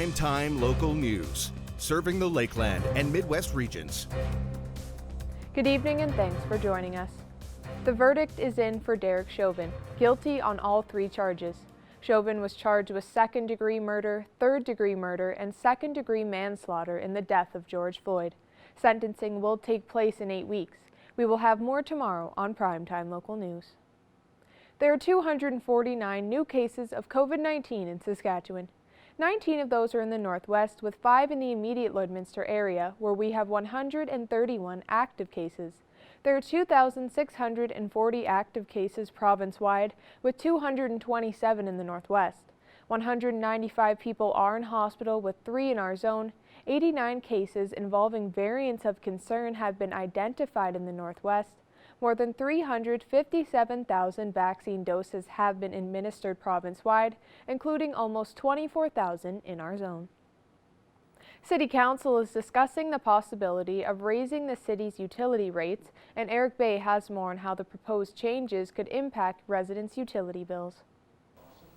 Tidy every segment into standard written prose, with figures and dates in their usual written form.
Primetime local news, serving the Lakeland and Midwest regions. Good evening and thanks for joining us. The verdict is in for Derek Chauvin, guilty on all 3 charges. Chauvin was charged with second-degree murder, third-degree murder, and second-degree manslaughter in the death of George Floyd. Sentencing will take place in 8 weeks. We will have more tomorrow on Primetime Local News. There are 249 new cases of COVID-19 in Saskatchewan. 19 of those are in the Northwest, with 5 in the immediate Lloydminster area, where we have 131 active cases. There are 2,640 active cases province-wide, with 227 in the Northwest. 195 people are in hospital, with 3 in our zone. 89 cases involving variants of concern have been identified in the Northwest. More than 357,000 vaccine doses have been administered province-wide, including almost 24,000 in our zone. City Council is discussing the possibility of raising the city's utility rates, and Eric Bay has more on how the proposed changes could impact residents' utility bills.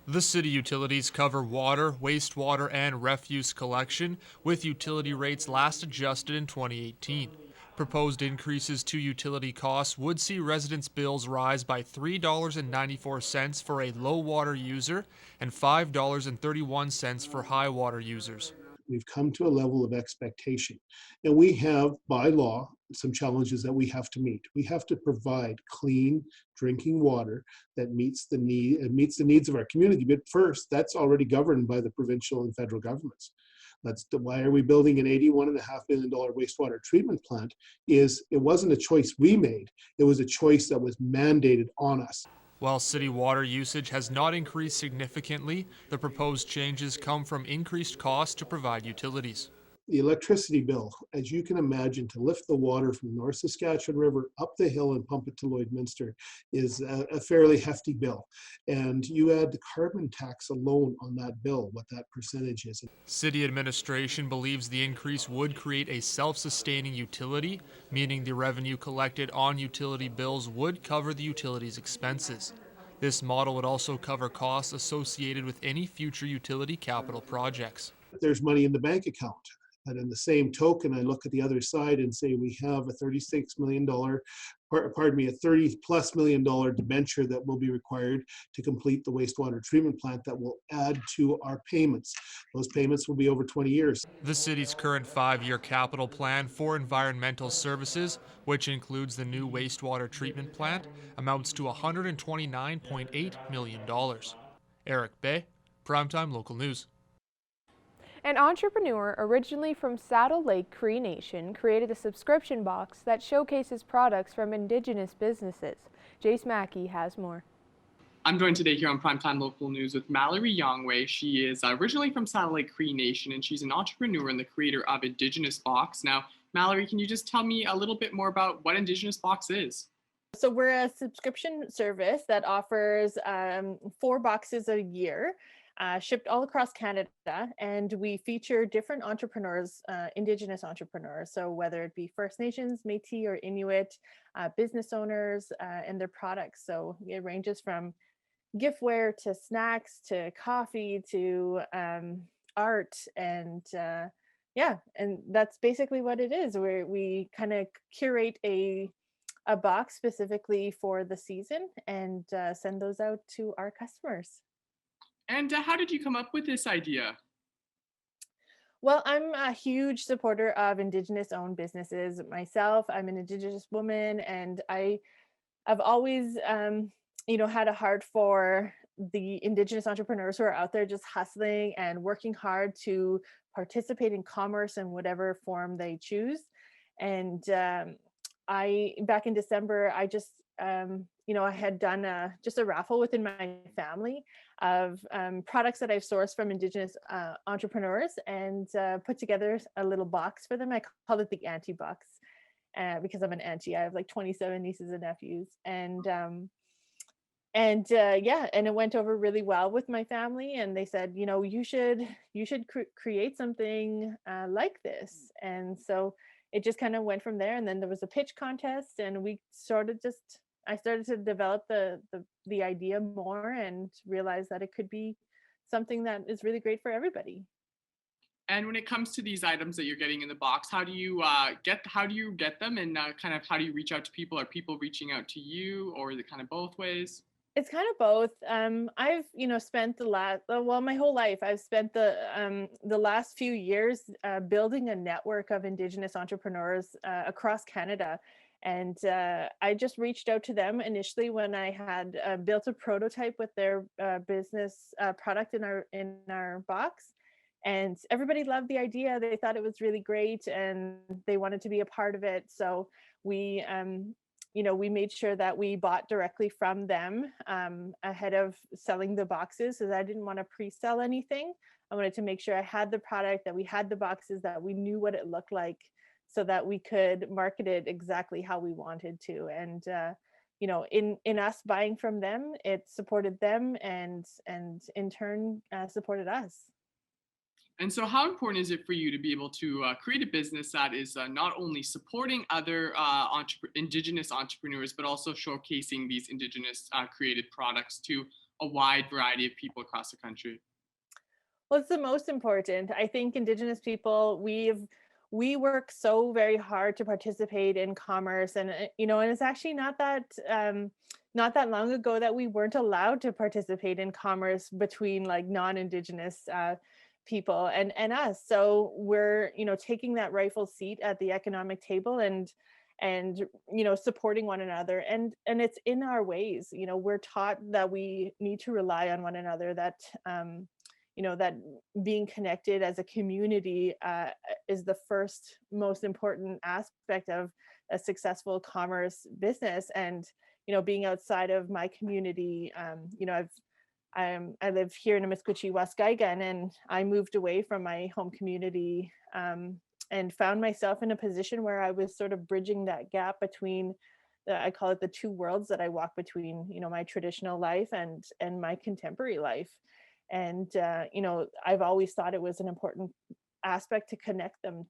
The city utilities cover water, wastewater, and refuse collection, with utility rates last adjusted in 2018. Proposed increases to utility costs would see residents' bills rise by $3.94 for a low water user and $5.31 for high water users. We've come to a level of expectation, and we have, by law, some challenges that we have to meet. We have to provide clean drinking water that meets the needs of our community. But first, that's already governed by the provincial and federal governments. Why are we building an $81.5 million wastewater treatment plant? It wasn't a choice we made. It was a choice that was mandated on us. While city water usage has not increased significantly, the proposed changes come from increased costs to provide utilities. The electricity bill, as you can imagine, to lift the water from the North Saskatchewan River up the hill and pump it to Lloydminster is a fairly hefty bill. And you add the carbon tax alone on that bill, what that percentage is. City administration believes the increase would create a self-sustaining utility, meaning the revenue collected on utility bills would cover the utility's expenses. This model would also cover costs associated with any future utility capital projects. There's money in the bank account. But in the same token, I look at the other side and say we have a $36 million, a $30+ million debenture that will be required to complete the wastewater treatment plant that will add to our payments. Those payments will be over 20 years. The city's current 5-year capital plan for environmental services, which includes the new wastewater treatment plant, amounts to $129.8 million. Eric Bay, Primetime Local News. An entrepreneur originally from Saddle Lake Cree Nation created a subscription box that showcases products from Indigenous businesses. Jace Mackey has more. I'm joined today here on Primetime Local News with Mallory Yongwei. She is originally from Saddle Lake Cree Nation, and she's an entrepreneur and the creator of Indigenous Box. Now, Mallory, can you just tell me a little bit more about what Indigenous Box is? So we're a subscription service that offers 4 boxes a year. Shipped all across Canada, and we feature different entrepreneurs, Indigenous entrepreneurs. So whether it be First Nations, Métis, or Inuit, business owners and their products. So it ranges from giftware to snacks to coffee to art, and and that's basically what it is. We kind of curate a box specifically for the season and send those out to our customers. And how did you come up with this idea? Well, I'm a huge supporter of Indigenous-owned businesses myself. I'm an Indigenous woman, and I've always, had a heart for the Indigenous entrepreneurs who are out there just hustling and working hard to participate in commerce in whatever form they choose. And back in December, I just I had done just a raffle within my family of products that I've sourced from Indigenous entrepreneurs, and put together a little box for them. I called it the Auntie Box because I'm an auntie. I have like 27 nieces and nephews, and it went over really well with my family. And they said, you should create something like this. And so it just kind of went from there. And then there was a pitch contest, and I started to develop the idea more and realized that it could be something that is really great for everybody. And when it comes to these items that you're getting in the box, how do you get them, and kind of how do you reach out to people? Are people reaching out to you, or is it kind of both ways? It's kind of both. I've, spent my whole life, I've spent the last few years building a network of Indigenous entrepreneurs across Canada. And I just reached out to them initially when I had built a prototype with their business product in our box. And everybody loved the idea. They thought it was really great and they wanted to be a part of it. So we we made sure that we bought directly from them ahead of selling the boxes, because I didn't want to pre-sell anything. I wanted to make sure I had the product, that we had the boxes, that we knew what it looked like, so that we could market it exactly how we wanted to. And in us buying from them, it supported them, and in turn supported us. And so, how important is it for you to be able to create a business that is not only supporting other Indigenous entrepreneurs, but also showcasing these Indigenous created products to a wide variety of people across the country? Well, it's the most important. I think Indigenous people, we work so very hard to participate in commerce, and and it's actually not that long ago that we weren't allowed to participate in commerce between like non-Indigenous people and us. So we're taking that rightful seat at the economic table, and supporting one another, and it's in our ways. We're taught that we need to rely on one another, that that being connected as a community is the first most important aspect of a successful commerce business. And being outside of my community, I live here in Amiskwaci, Waskaigan, and I moved away from my home community and found myself in a position where I was sort of bridging that gap between I call it the two worlds that I walk between, my traditional life and my contemporary life. And I've always thought it was an important aspect to connect them.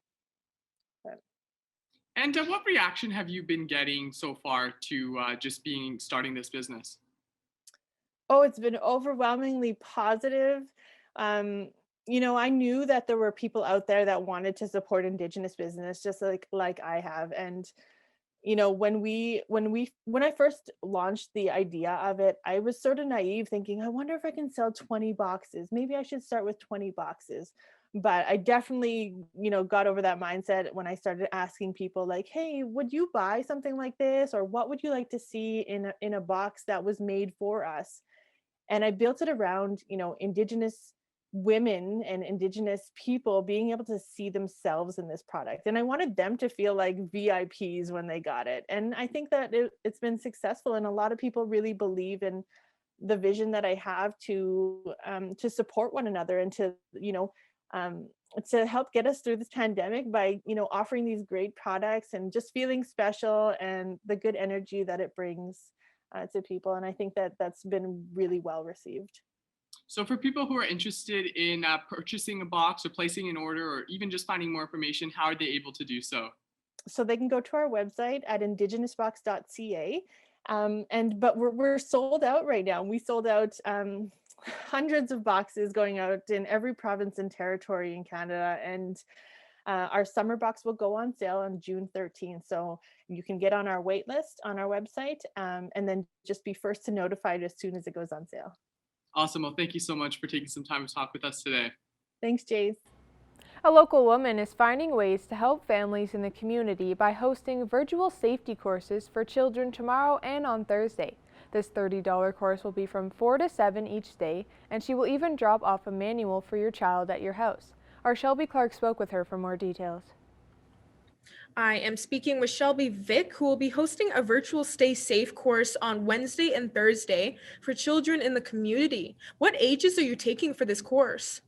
And what reaction have you been getting so far to just starting this business? Oh, it's been overwhelmingly positive. I knew that there were people out there that wanted to support Indigenous business, just like I have. And when I first launched the idea of it, I was sort of naive, thinking, I wonder if I can sell 20 boxes. Maybe I should start with 20 boxes. But I definitely, got over that mindset when I started asking people like, hey, would you buy something like this? Or what would you like to see in a box that was made for us? And I built it around, Indigenous women and Indigenous people being able to see themselves in this product. And I wanted them to feel like VIPs when they got it. And I think that it's been successful. And a lot of people really believe in the vision that I have to support one another, and to help get us through this pandemic by, offering these great products and just feeling special, and the good energy that it brings to people. And I think that that's been really well received. So, for people who are interested in purchasing a box or placing an order, or even just finding more information, how are they able to do so? So they can go to our website at indigenousbox.ca. But we're sold out right now. We sold out hundreds of boxes going out in every province and territory in Canada. And our summer box will go on sale on June 13th. So you can get on our wait list on our website, and then just be first to notified as soon as it goes on sale. Awesome. Well, thank you so much for taking some time to talk with us today. Thanks, Jace. A local woman is finding ways to help families in the community by hosting virtual safety courses for children tomorrow and on Thursday. This $30 course will be from 4 to 7 each day, and she will even drop off a manual for your child at your house. Our Shelby Clark spoke with her for more details. I am speaking with Shelby Vick, who will be hosting a virtual Stay Safe course on Wednesday and Thursday for children in the community. What ages are you taking for this course?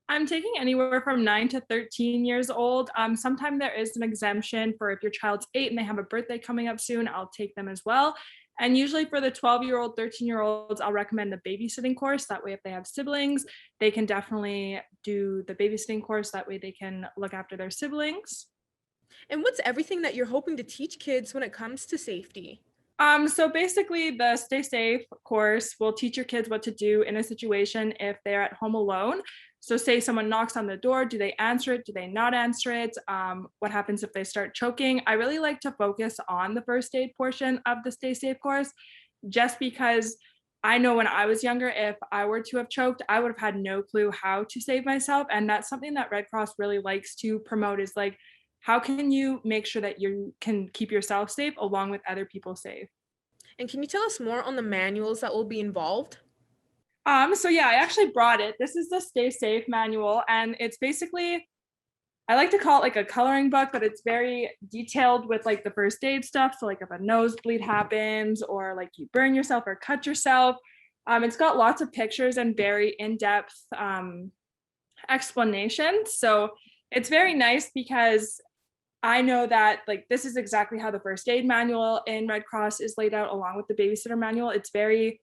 I'm taking anywhere from 9 to 13 years old. Sometimes there is an exemption for if your child's 8 and they have a birthday coming up soon, I'll take them as well. And usually for the 12-year-old, 13-year-olds, I'll recommend the babysitting course. That way, if they have siblings, they can definitely do the babysitting course. That way they can look after their siblings. And what's everything that you're hoping to teach kids when it comes to safety? So basically, the Stay Safe course will teach your kids what to do in a situation if they're at home alone. So, say someone knocks on the door, do they answer it? Do they not answer it? What happens if they start choking? I really like to focus on the first aid portion of the Stay Safe course, just because I know when I was younger, if I were to have choked, I would have had no clue how to save myself. And that's something that Red Cross really likes to promote is like, how can you make sure that you can keep yourself safe along with other people safe? And can you tell us more on the manuals that will be involved? So yeah, I actually brought it. This is the Stay Safe manual, and it's basically, I like to call it like a coloring book, but it's very detailed with like the first aid stuff. So like if a nosebleed happens or like you burn yourself or cut yourself, it's got lots of pictures and very in-depth explanations. So it's very nice because I know that like this is exactly how the first aid manual in Red Cross is laid out along with the babysitter manual. It's very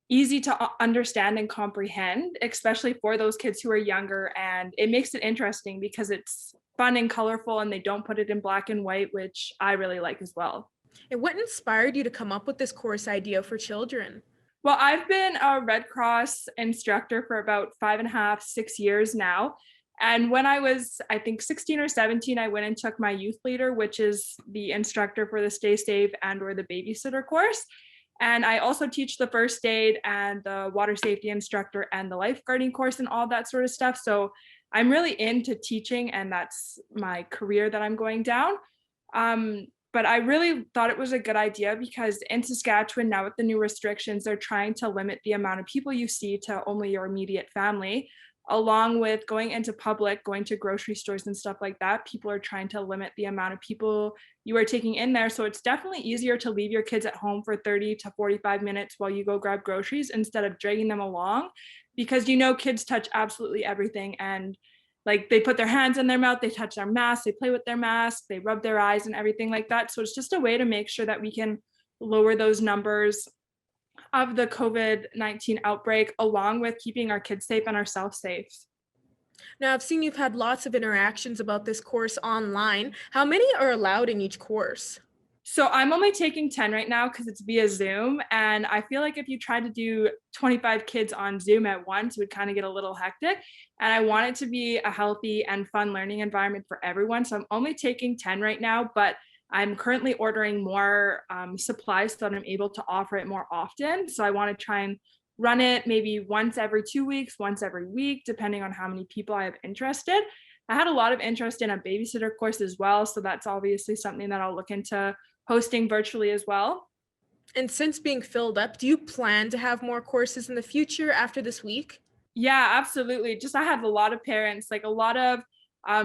easy to understand and comprehend, especially for those kids who are younger. And it makes it interesting because it's fun and colorful and they don't put it in black and white, which I really like as well. And what inspired you to come up with this course idea for children? Well, I've been a Red Cross instructor for about 5.5, 6 years now. And when I was, I think 16 or 17, I went and took my youth leader, which is the instructor for the Stay Safe and or the babysitter course. And I also teach the first aid and the water safety instructor and the lifeguarding course and all that sort of stuff. So I'm really into teaching and that's my career that I'm going down. But I really thought it was a good idea because in Saskatchewan now with the new restrictions, they're trying to limit the amount of people you see to only your immediate family, along with going into public, going to grocery stores and stuff like that. People are trying to limit the amount of people you are taking in there. So it's definitely easier to leave your kids at home for 30 to 45 minutes while you go grab groceries instead of dragging them along because kids touch absolutely everything and like they put their hands in their mouth, they touch their mask, they play with their mask, they rub their eyes and everything like that. So it's just a way to make sure that we can lower those numbers of the COVID-19 outbreak, along with keeping our kids safe and ourselves safe. Now, I've seen you've had lots of interactions about this course online. How many are allowed in each course? So I'm only taking 10 right now because it's via Zoom. And I feel like if you try to do 25 kids on Zoom at once, it would kind of get a little hectic. And I want it to be a healthy and fun learning environment for everyone. So I'm only taking 10 right now, but I'm currently ordering more supplies so that I'm able to offer it more often. So I want to try and run it maybe once every 2 weeks, once every week, depending on how many people I have interested. I had a lot of interest in a babysitter course as well. So that's obviously something that I'll look into hosting virtually as well. And since being filled up, do you plan to have more courses in the future after this week? Yeah, absolutely. Just I had a lot of parents, like a lot of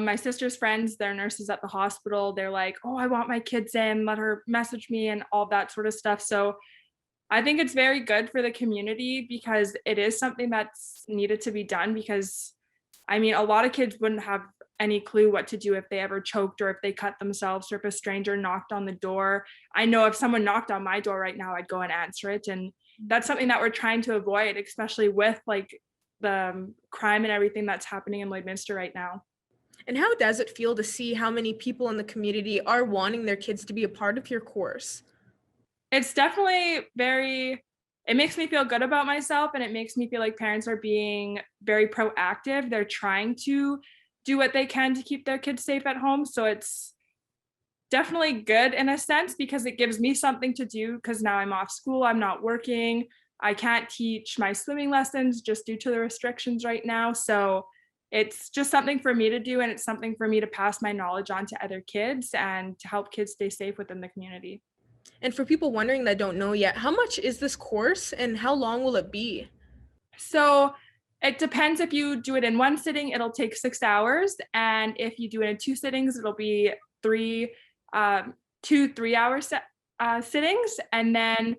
my sister's friends, they're nurses at the hospital. They're like, oh, I want my kids in, let her message me and all that sort of stuff. So I think it's very good for the community because it is something that's needed to be done because I mean, a lot of kids wouldn't have any clue what to do if they ever choked or if they cut themselves or if a stranger knocked on the door. I know if someone knocked on my door right now, I'd go and answer it. And that's something that we're trying to avoid, especially with like the crime and everything that's happening in Lloydminster right now. And how does it feel to see how many people in the community are wanting their kids to be a part of your course? It's definitely it makes me feel good about myself and it makes me feel like parents are being very proactive. They're trying to do what they can to keep their kids safe at home. So it's definitely good in a sense because it gives me something to do because now I'm off school, I'm not working. I can't teach my swimming lessons just due to the restrictions right now. So it's just something for me to do and it's something for me to pass my knowledge on to other kids and to help kids stay safe within the community. And for people wondering that don't know yet, how much is this course and how long will it be? So it depends. If you do it in one sitting, it'll take 6 hours. And if you do it in two sittings, it'll be 2 3 hour sittings. And then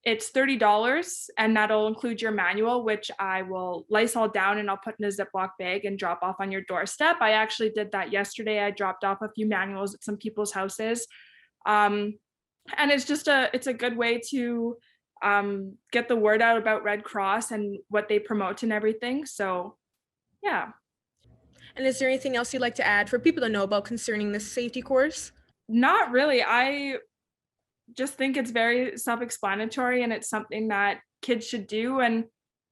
it's $30 and that'll include your manual, which I will Lysol down and I'll put in a Ziploc bag and drop off on your doorstep. I actually did that yesterday. I dropped off a few manuals at some people's houses. And it's a good way to get the word out about Red Cross and what they promote and everything. So yeah. And is there anything else you'd like to add for people to know about concerning this safety course? Not really. just think it's very self-explanatory and it's something that kids should do. And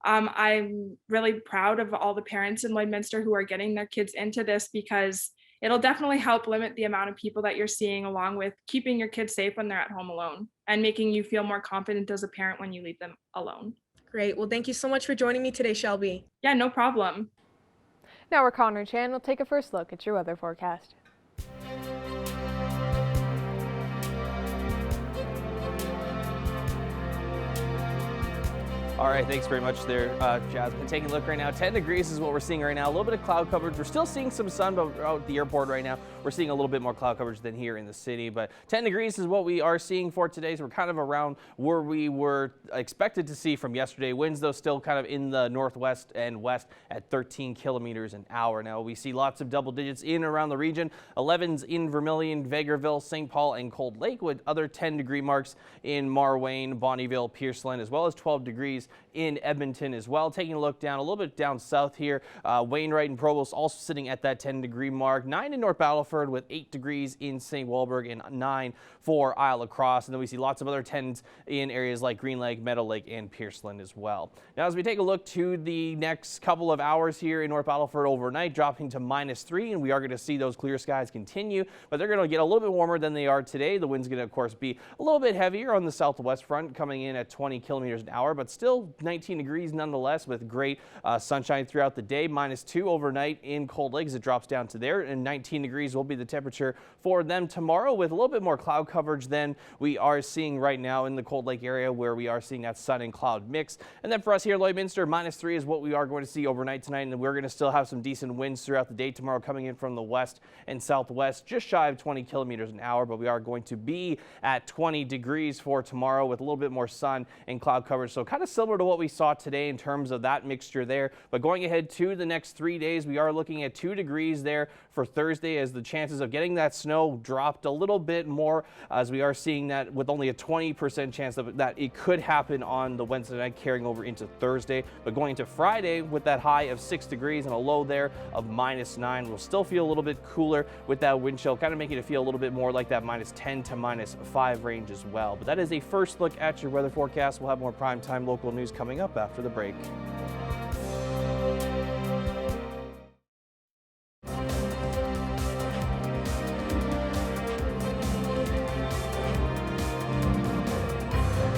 I'm really proud of all the parents in Lloydminster who are getting their kids into this, because it'll definitely help limit the amount of people that you're seeing, along with keeping your kids safe when they're at home alone and making you feel more confident as a parent when you leave them alone. Great. Well, thank you so much for joining me today, Shelby. Yeah, no problem. Now our Connor Chan will take a first look at your weather forecast. All right, thanks very much there, Jasmine. Taking a look right now, 10 degrees is what we're seeing right now. A little bit of cloud coverage. We're still seeing some sun out at the airport right now. We're seeing a little bit more cloud coverage than here in the city, but 10 degrees is what we are seeing for today. So we're kind of around where we were expected to see from yesterday. Winds, though, still kind of in the northwest and west at 13 kilometers an hour. Now, we see lots of double digits in and around the region. 11s in Vermilion, Vegreville, St. Paul, and Cold Lake, with other 10-degree marks in Marwayne, Bonnyville, Pierceland, as well as 12 degrees in Edmonton as well. Taking a look down a little bit down south here, Wainwright and Provost also sitting at that 10-degree mark. 9 in North Battleford with 8 degrees in St. Walburg and 9 for Isle La Crosse. And then we see lots of other 10s in areas like Green Lake, Meadow Lake, and Pierceland as well. Now, as we take a look to the next couple of hours here in North Battleford overnight, dropping to -3, and we are going to see those clear skies continue, but they're going to get a little bit warmer than they are today. The wind's going to, of course, be a little bit heavier on the southwest front, coming in at 20 kilometers an hour, but still 19 degrees nonetheless, with great sunshine throughout the day. -2 overnight in Cold Lake as it drops down to there, and 19 degrees will be the temperature for them tomorrow, with a little bit more cloud coverage than we are seeing right now in the Cold Lake area, where we are seeing that sun and cloud mix. And then for us here at Lloydminster, -3 is what we are going to see overnight tonight, and we're going to still have some decent winds throughout the day tomorrow, coming in from the west and southwest, just shy of 20 kilometers an hour, but we are going to be at 20 degrees for tomorrow with a little bit more sun and cloud coverage. So kind of similar to what we saw today in terms of that mixture there. But going ahead to the next 3 days, we are looking at 2 degrees there for Thursday, as the chances of getting that snow dropped a little bit more, as we are seeing that with only a 20% chance of that it could happen on the Wednesday night, carrying over into Thursday. But going into Friday with that high of 6 degrees and a low there of -9, we'll still feel a little bit cooler with that wind chill, kind of making it feel a little bit more like that -10 to -5 range as well. But that is a first look at your weather forecast. We'll have more primetime local news coming up after the break.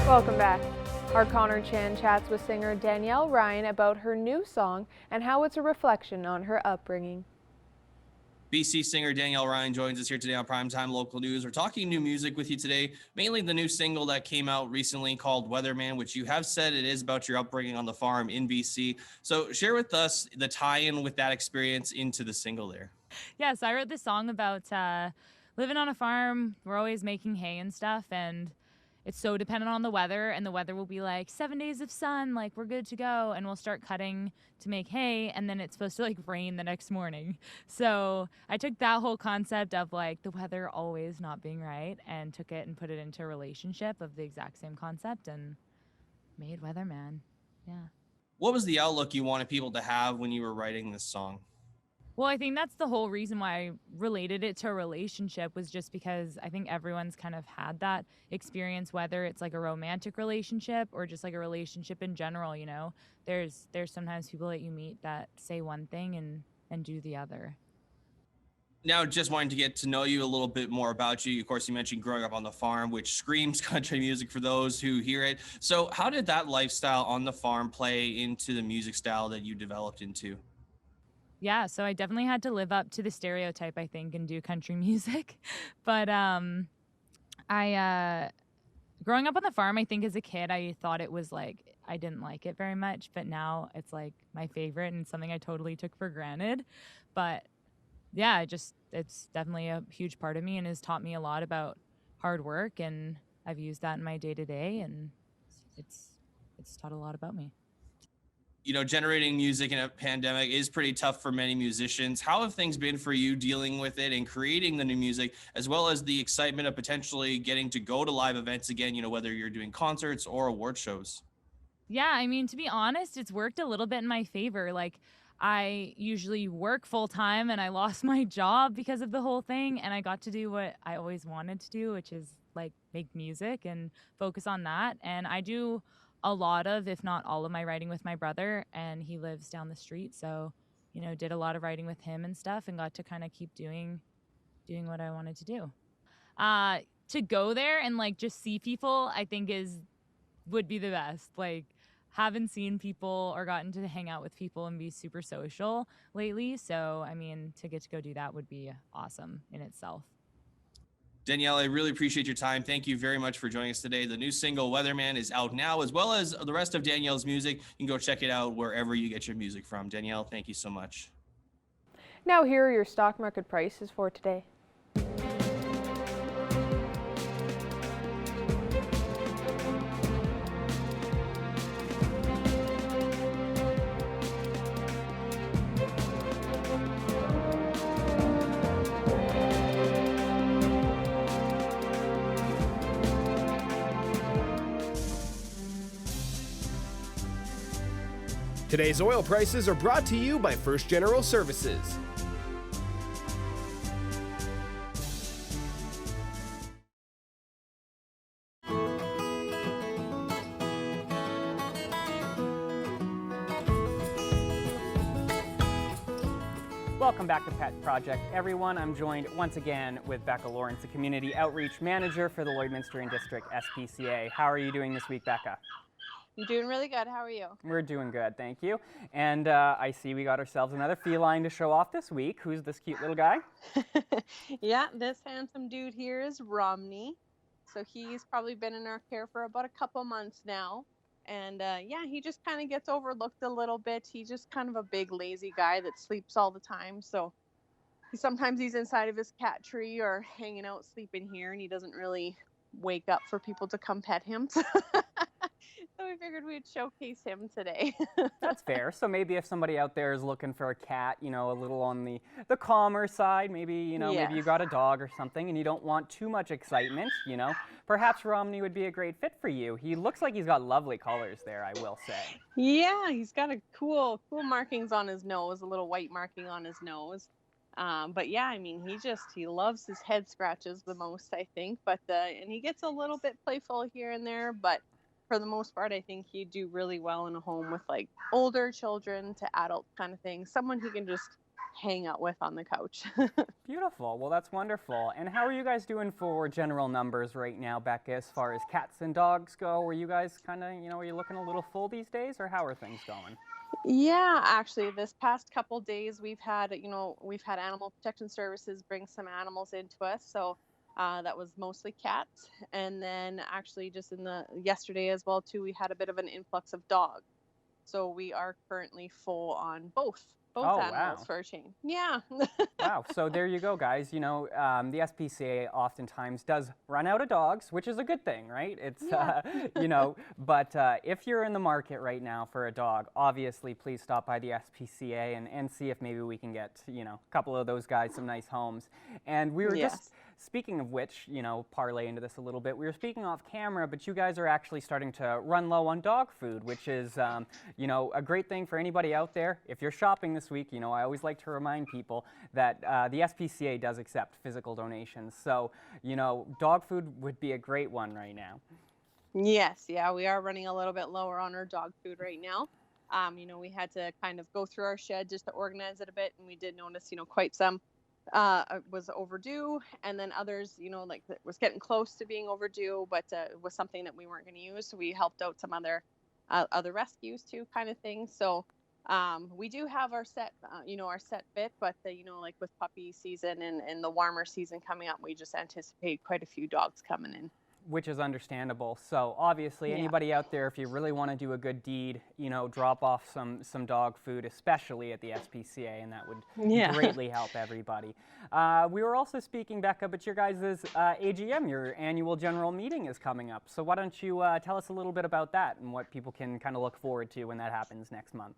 Welcome back. Our Connor Chan chats with singer Danielle Ryan about her new song and how it's a reflection on her upbringing. BC singer Danielle Ryan joins us here today on Primetime Local News. We're talking new music with you today, mainly the new single that came out recently called Weatherman, which you have said it is about your upbringing on the farm in BC. So share with us the tie-in with that experience into the single there. Yeah, so I wrote this song about living on a farm. We're always making hay and stuff, and it's so dependent on the weather, and the weather will be like 7 days of sun, like we're good to go, and we'll start cutting to make hay, and then it's supposed to like rain the next morning. So I took that whole concept of like the weather always not being right and took it and put it into a relationship of the exact same concept and made Weatherman. Yeah. What was the outlook you wanted people to have when you were writing this song? Well, I think that's the whole reason why I related it to a relationship, was just because I think everyone's kind of had that experience, whether it's like a romantic relationship or just like a relationship in general, you know. There's sometimes people that you meet that say one thing and do the other. Now, just wanting to get to know you a little bit more about you. Of course, you mentioned growing up on the farm, which screams country music for those who hear it. So how did that lifestyle on the farm play into the music style that you developed into? Yeah, so I definitely had to live up to the stereotype, I think, and do country music. But I growing up on the farm, I think as a kid, I thought it was like, I didn't like it very much, but now it's like my favorite and something I totally took for granted. But yeah, it's definitely a huge part of me and has taught me a lot about hard work, and I've used that in my day-to-day, and it's taught a lot about me. You know, generating music in a pandemic is pretty tough for many musicians. How have things been for you dealing with it and creating the new music, as well as the excitement of potentially getting to go to live events again, you know, whether you're doing concerts or award shows? Yeah, I mean, to be honest, it's worked a little bit in my favor. Like, I usually work full time and I lost my job because of the whole thing, and I got to do what I always wanted to do, which is like make music and focus on that. And I do a lot of, if not all of my writing with my brother, and he lives down the street. So, did a lot of writing with him and stuff and got to kind of keep doing what I wanted to do. To go there and like just see people, I think would be the best. Like, haven't seen people or gotten to hang out with people and be super social lately. So, I mean, to get to go do that would be awesome in itself. Danielle, I really appreciate your time. Thank you very much for joining us today. The new single Weatherman is out now, as well as the rest of Danielle's music. You can go check it out wherever you get your music from. Danielle, thank you so much. Now here are your stock market prices for today. Today's oil prices are brought to you by First General Services. Welcome back to Pet Project, everyone. I'm joined once again with Becca Lawrence, the Community Outreach Manager for the Lloydminster and District SPCA. How are you doing this week, Becca? I'm doing really good. How are you? We're doing good, thank you. And I see we got ourselves another feline to show off this week. Who's this cute little guy? Yeah, this handsome dude here is Romney. So he's probably been in our care for about a couple months now. And yeah, he just kind of gets overlooked a little bit. He's just kind of a big lazy guy that sleeps all the time. So sometimes he's inside of his cat tree or hanging out sleeping here, and he doesn't really wake up for people to come pet him. So we figured we'd showcase him today. That's fair. So maybe if somebody out there is looking for a cat, a little on the calmer side, maybe, maybe you got a dog or something and you don't want too much excitement, perhaps Romney would be a great fit for you. He looks like he's got lovely colors there, I will say. Yeah, he's got a cool markings on his nose, a little white marking on his nose. But yeah, I mean, he loves his head scratches the most, I think, but, and he gets a little bit playful here and there, but for the most part, I think he'd do really well in a home with like older children to adult kind of thing. Someone he can just hang out with on the couch. Beautiful. Well, that's wonderful. And how are you guys doing for general numbers right now, Becca, as far as cats and dogs go? Are you guys kind of, are you looking a little full these days, or how are things going? Yeah, actually, this past couple days we've had Animal Protection Services bring some animals into us. So that was mostly cats, and then actually just yesterday as well too, we had a bit of an influx of dogs. So we are currently full on both animals for a change. Yeah. Wow. So there you go, guys. The SPCA oftentimes does run out of dogs, which is a good thing, right? It's, but if you're in the market right now for a dog, obviously please stop by the SPCA and see if maybe we can get, a couple of those guys some nice homes. And we were just, speaking of which, parlay into this a little bit, we were speaking off camera, but you guys are actually starting to run low on dog food, which is, a great thing for anybody out there. If you're shopping this week, I always like to remind people that the SPCA does accept physical donations. So, dog food would be a great one right now. Yes, yeah, we are running a little bit lower on our dog food right now. We had to kind of go through our shed just to organize it a bit, and we did notice, quite some was overdue, and then others, like was getting close to being overdue, but it was something that we weren't going to use. So we helped out some other rescues too, kind of thing. So we do have our set bit, but like with puppy season and the warmer season coming up, we just anticipate quite a few dogs coming in. Which is understandable. So obviously anybody out there, if you really want to do a good deed, drop off some dog food, especially at the SPCA, and that would greatly help everybody. We were also speaking, Becca, but your guys' AGM, your annual general meeting, is coming up. So why don't you tell us a little bit about that and what people can kind of look forward to when that happens next month?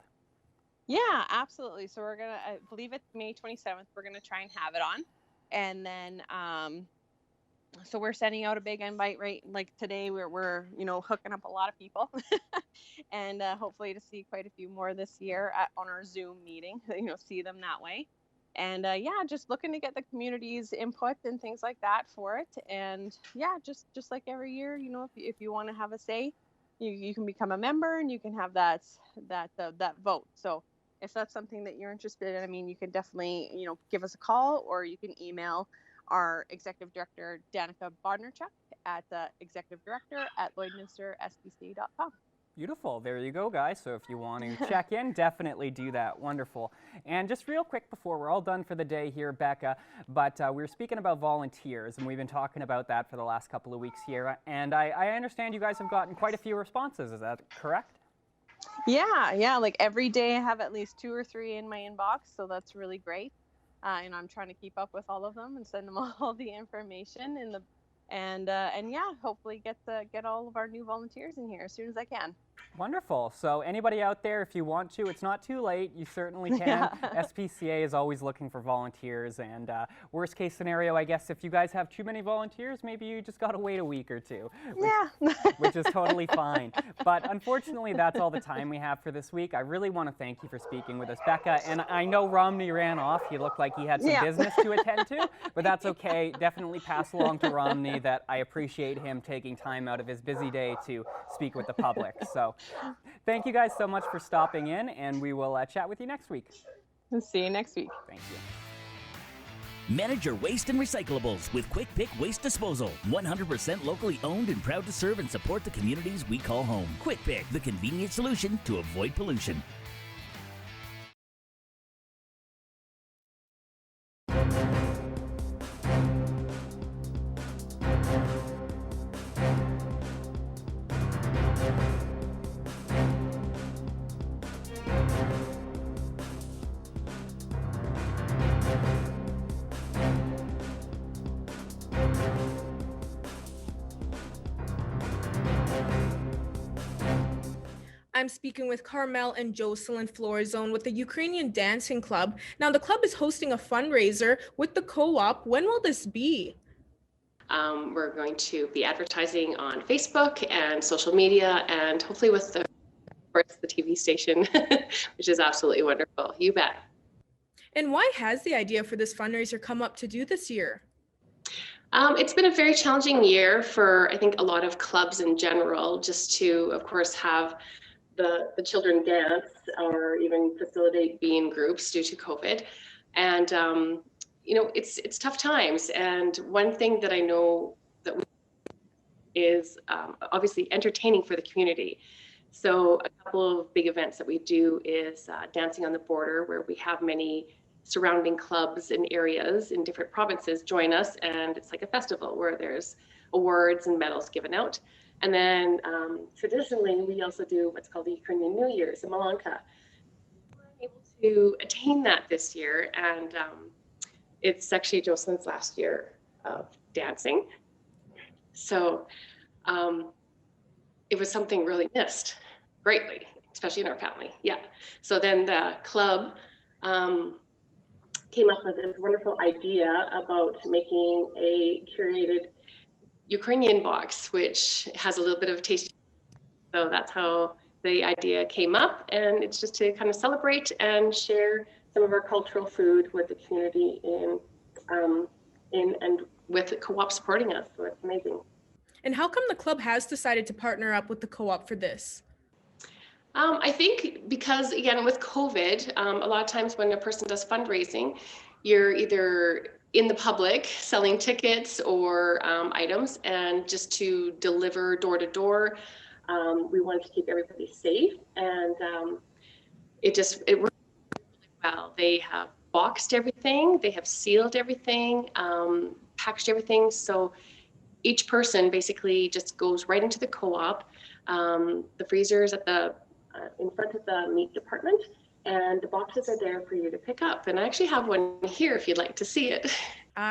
Yeah, absolutely. So we're going to, I believe it's May 27th, we're going to try and have it on. And then, so we're sending out a big invite, right? Like today we're hooking up a lot of people and hopefully to see quite a few more this year on our Zoom meeting, see them that way. And yeah, just looking to get the community's input and things like that for it. And yeah, just like every year, you know, if you want to have a say, you can become a member and you can have that vote. So if that's something that you're interested in, I mean, you can definitely, you know, give us a call, or you can email our executive director, Danica Bodnerchuk, at executive director@lloydminstersbc.com. Beautiful. There you go, guys. So if you want to check in, definitely do that. Wonderful. And just real quick before we're all done for the day here, Becca, but we were speaking about volunteers, and we've been talking about that for the last couple of weeks here. And I understand you guys have gotten quite a few responses. Is that correct? Yeah. Like every day I have at least 2 or 3 in my inbox. So that's really great. And I'm trying to keep up with all of them and send them all the information and yeah, hopefully get all of our new volunteers in here as soon as I can. Wonderful. So anybody out there, if you want to, it's not too late. You certainly can. Yeah. SPCA is always looking for volunteers. And worst case scenario, I guess, if you guys have too many volunteers, maybe you just got to wait a week or two. Which is totally fine. But unfortunately, that's all the time we have for this week. I really want to thank you for speaking with us, Becca. And I know Romney ran off. He looked like he had some business to attend to, but that's okay. Definitely pass along to Romney that I appreciate him taking time out of his busy day to speak with the public. So thank you guys so much for stopping in, and we will chat with you next week. See you next week. Thank you. Manage your waste and recyclables with Quick Pick Waste Disposal. 100% locally owned and proud to serve and support the communities we call home. Quick Pick, the convenient solution to avoid pollution. I'm speaking with Carmel and Jocelyn Florzone with the Ukrainian Dancing Club. Now, the club is hosting a fundraiser with the co-op. When will this be? We're going to be advertising on Facebook and social media, and hopefully with the TV station, which is absolutely wonderful. You bet. And why has the idea for this fundraiser come up to do this year? It's been a very challenging year for, I think, a lot of clubs in general, just to, of course, have the children dance or even facilitate being groups due to COVID. And, you know, it's tough times. And one thing that I know that is obviously entertaining for the community. So a couple of big events that we do is Dancing on the Border, where we have many surrounding clubs and areas in different provinces join us, and it's like a festival where there's awards and medals given out. And then traditionally, we also do what's called the Ukrainian New Year's in Malanka. We were able to attain that this year, and it's actually Jocelyn's last year of dancing. So it was something really missed greatly, especially in our family. Yeah. So then the club came up with this wonderful idea about making a curated Ukrainian box, which has a little bit of taste. So that's how the idea came up, and it's just to kind of celebrate and share some of our cultural food with the community in and with the co-op supporting us. So it's amazing. And how come the club has decided to partner up with the co-op for this? I think because, again, with COVID, a lot of times when a person does fundraising, you're either in the public selling tickets or items, and just to deliver door to door, we wanted to keep everybody safe, and it worked really well. They have boxed everything, they have sealed everything, packaged everything, so each person basically just goes right into the co-op. The freezer is at the in front of the meat department, and the boxes are there for you to pick up. And I actually have one here if you'd like to see it.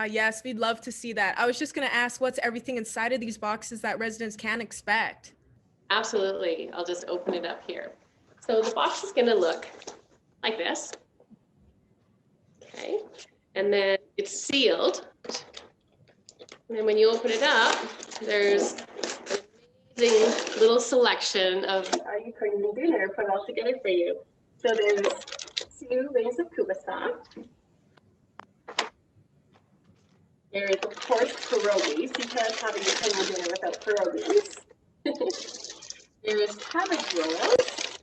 Yes, we'd love to see that. I was just going to ask, what's everything inside of these boxes that residents can expect? Absolutely. I'll just open it up here. So the box is going to look like this. Okay. And then it's sealed. And then when you open it up, there's an amazing little selection of our Ukrainian dinner put all together for you. So there's 2 rings of kubasa. There is, of course, pierogies. You can't have a Ukrainian dinner without pierogies. There is cabbage rolls.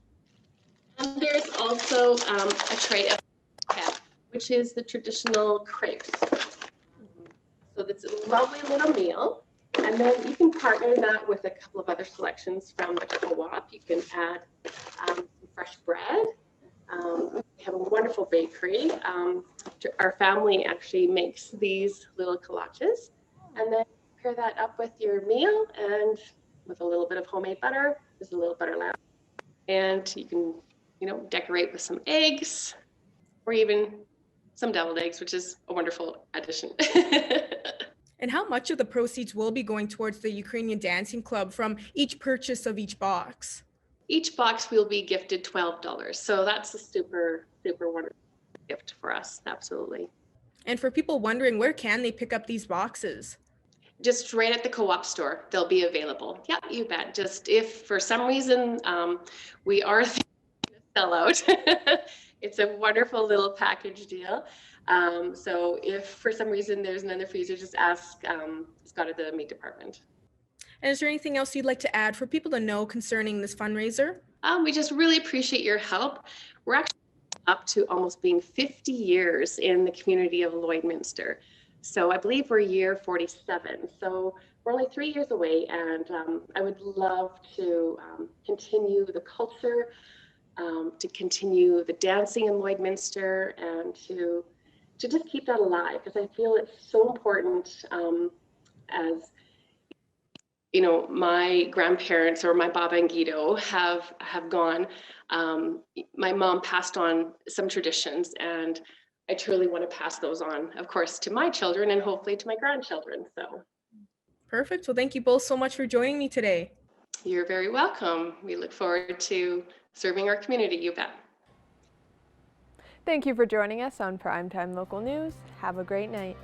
And there's also a tray of crepe, which is the traditional crepes. So that's a lovely little meal. And then you can partner that with a couple of other selections from the co-op. You can add some fresh bread. We have a wonderful bakery. Our family actually makes these little kolaches, and then pair that up with your meal and with a little bit of homemade butter. There's a little butter lamb, and you can, decorate with some eggs, or even some deviled eggs, which is a wonderful addition. And how much of the proceeds will be going towards the Ukrainian Dancing Club from each purchase of each box? Each box will be gifted $12. So that's a super, super wonderful gift for us. Absolutely. And for people wondering, where can they pick up these boxes? Just right at the co-op store, they'll be available. Yeah, you bet. Just if for some reason we are sell out, it's a wonderful little package deal. So if for some reason there's none in the freezer, just ask Scott at the meat department. And is there anything else you'd like to add for people to know concerning this fundraiser? We just really appreciate your help. We're actually up to almost being 50 years in the community of Lloydminster. So I believe we're year 47. So we're only 3 years away, and I would love to continue the culture, to continue the dancing in Lloydminster, and to just keep that alive, because I feel it's so important. As my grandparents or my Baba and Guido have gone. My mom passed on some traditions, and I truly want to pass those on, of course, to my children and hopefully to my grandchildren. So. Perfect. Well, thank you both so much for joining me today. You're very welcome. We look forward to serving our community, you bet. Thank you for joining us on Primetime Local News. Have a great night.